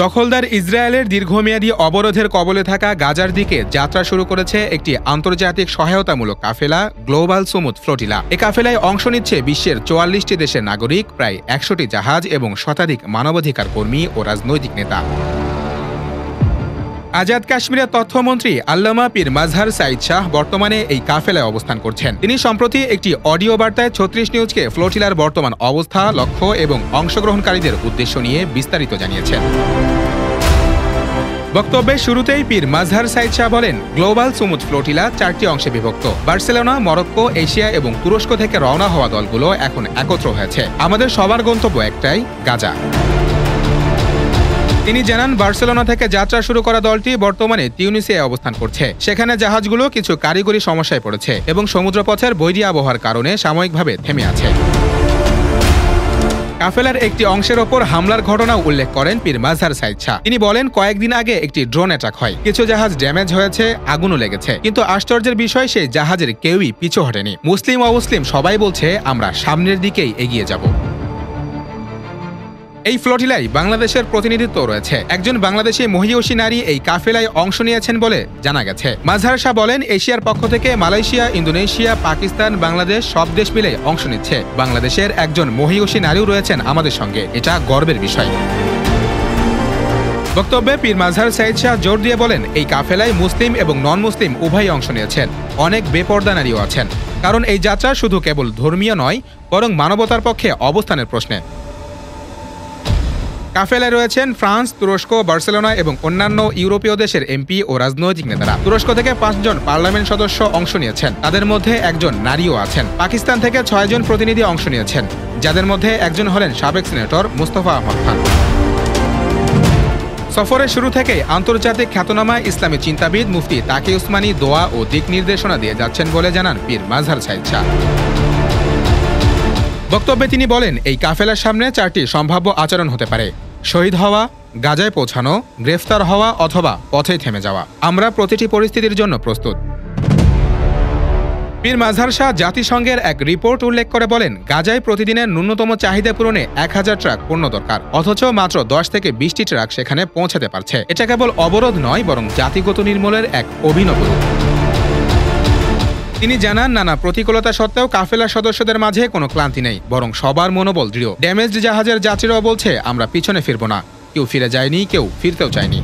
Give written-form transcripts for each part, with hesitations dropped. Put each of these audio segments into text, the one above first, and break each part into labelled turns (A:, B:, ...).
A: দখলদার ইসরায়েলের দীর্ঘমেয়াদী অবরোধের কবলে থাকা গাজার দিকে যাত্রা শুরু করেছে একটি আন্তর্জাতিক সহায়তামূলক কাফেলা গ্লোবাল সুমুদ ফ্লোটিলা। এ কাফেলায় অংশ নিচ্ছে বিশ্বের ৪৪টি দেশের নাগরিক, প্রায় ১০০টি জাহাজ এবং শতাধিক মানবাধিকার কর্মী ও রাজনৈতিক নেতা। আজাদ কাশ্মীরের তথ্যমন্ত্রী আল্লামা পীর মাজহার সাঈদ শাহ বর্তমানে এই কাফেলায় অবস্থান করছেন। তিনি সম্প্রতি একটি অডিও বার্তায় ৩৬ নিউজকে ফ্লোটিলার বর্তমান অবস্থা, লক্ষ্য এবং অংশগ্রহণকারীদের উদ্দেশ্য নিয়ে বিস্তারিত জানিয়েছেন। বক্তব্যের শুরুতেই পীর মাজহার সাঈদ শাহ বলেন, গ্লোবাল সুমুদ ফ্লোটিলা ৪টি অংশে বিভক্ত। বার্সেলোনা, মরক্কো, এশিয়া এবং তুরস্ক থেকে রওনা হওয়া দলগুলো এখন একত্র হয়েছে। আমাদের সবার গন্তব্য একটাই, গাজা। তিনি জানান, বার্সেলোনা থেকে যাত্রা শুরু করা দলটি বর্তমানে তিউনিসিয়ায় অবস্থান করছে। সেখানে জাহাজগুলো কিছু কারিগরি সমস্যায় পড়েছে এবং সমুদ্রপথের বৈরী আবহাওয়ার কারণে সাময়িকভাবে থেমে আছে। কাফেলার একটি অংশের ওপর হামলার ঘটনাও উল্লেখ করেন পীর মাজহার সাঈদ শাহ। তিনি বলেন, কয়েকদিন আগে একটি ড্রোন অ্যাটাক হয়, কিছু জাহাজ ড্যামেজ হয়েছে, আগুনও লেগেছে, কিন্তু আশ্চর্যের বিষয় সেই জাহাজের কেউই পিছু হটেনি। মুসলিম অমুসলিম সবাই বলছে আমরা সামনের দিকেই এগিয়ে যাব। এই ফ্লোটিলায় বাংলাদেশের প্রতিনিধিত্ব রয়েছে। একজন বাংলাদেশি মহিয়সী নারী এই কাফেলায় অংশ নিয়েছেন বলে জানা গেছে। মাজহার শাহ বলেন, এশিয়ার পক্ষ থেকে মালয়েশিয়া, ইন্দোনেশিয়া, পাকিস্তান, বাংলাদেশ সব দেশ মিলে অংশ নিচ্ছে। বাংলাদেশের একজন মহিয়সী নারীও রয়েছেন আমাদের সঙ্গে, এটা গর্বের বিষয়। বক্তব্যে পীর মাজহার সাঈদ শাহ জোর দিয়ে বলেন, এই কাফেলায় মুসলিম এবং নন মুসলিম উভয়ই অংশ নিয়েছেন। অনেক বেপরদা নারীও আছেন, কারণ এই যাত্রা শুধু কেবল ধর্মীয় নয়, বরং মানবতার পক্ষে অবস্থানের প্রশ্নে। কাফেলায় রয়েছেন ফ্রান্স, তুরস্ক, বার্সেলোনা এবং অন্যান্য ইউরোপীয় দেশের এমপি ও রাজনৈতিক নেতারা। তুরস্ক থেকে ৫ জন পার্লামেন্ট সদস্য অংশ নিয়েছেন, তাদের মধ্যে একজন নারীও আছেন। পাকিস্তান থেকে ৬ জন প্রতিনিধি অংশ নিয়েছেন, যাদের মধ্যে একজন হলেন সাবেক সিনেটর মুস্তফা আহমদ খান। সফরের শুরু থেকেই আন্তর্জাতিক খ্যাতনামা ইসলামী চিন্তাবিদ মুফতি তাকি উসমানী দোয়া ও দিক নির্দেশনা দিয়ে যাচ্ছেন বলে জানান পীর মাজহার সাঈদ শাহ। বক্তব্যে তিনি বলেন, এই কাফেলার সামনে ৪টি সম্ভাব্য আচরণ হতে পারে: শহীদ হওয়া, গাজায় পৌঁছানো, গ্রেফতার হওয়া অথবা পথেই থেমে যাওয়া। আমরা প্রতিটি পরিস্থিতির জন্য প্রস্তুত। পীর মাজহার শাহ জাতিসংঘের এক রিপোর্ট উল্লেখ করে বলেন, গাজায় প্রতিদিনের ন্যূনতম চাহিদা পূরণে ১,০০০ ট্রাক পণ্য দরকার, অথচ মাত্র ১০ থেকে ২০টি ট্রাক সেখানে পৌঁছাতে পারছে। এটা কেবল অবরোধ নয়, বরং জাতিগত নির্মূলের এক অভিনব রূপ। তিনি জানান, নানা প্রতিকূলতা সত্ত্বেও কাফেলার সদস্যদের মাঝে কোনো ক্লান্তি নেই, বরং সবার মনোবল দৃঢ়। ড্যামেজড জাহাজের যাত্রীরাও বলছে, আমরা পিছনে ফিরব না। কেউ ফিরে যায়নি, কেউ ফিরতেও চায়নি।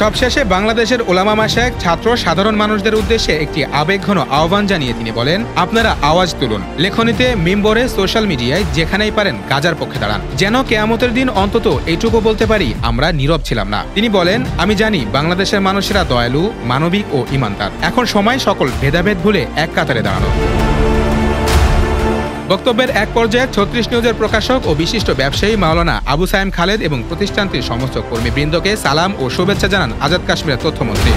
A: সবশেষে বাংলাদেশের ওলামা মাশায়েখ, ছাত্র, সাধারণ মানুষদের উদ্দেশ্যে একটি আবেগঘন আহ্বান জানিয়ে তিনি বলেন, আপনারা আওয়াজ তুলুন। লেখনীতে, মিম্বরে, সোশ্যাল মিডিয়ায়, যেখানেই পারেন গাজার পক্ষে দাঁড়ান, যেন কেয়ামতের দিন অন্তত এইটুকু বলতে পারি, আমরা নীরব ছিলাম না। তিনি বলেন, আমি জানি বাংলাদেশের মানুষেরা দয়ালু, মানবিক ও ঈমানদার। এখন সময় সকল ভেদাভেদ ভুলে এক কাতারে দাঁড়ানো। বক্তব্যের এক পর্যায়ে ৩৬ নিউজের প্রকাশক ও বিশিষ্ট ব্যবসায়ী মাওলানা আবু সায়েম খালেদ এবং প্রতিষ্ঠানটির সমস্ত কর্মীবৃন্দকে সালাম ও শুভেচ্ছা জানান আজাদ কাশ্মীরের তথ্যমন্ত্রী।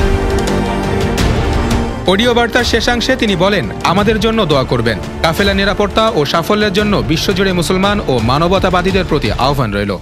A: অডিও বার্তার শেষাংশে তিনি বলেন, আমাদের জন্য দোয়া করবেন। কাফেলা নিরাপত্তা ও সাফল্যের জন্য বিশ্বজুড়ে মুসলমান ও মানবতাবাদীদের প্রতি আহ্বান রইল।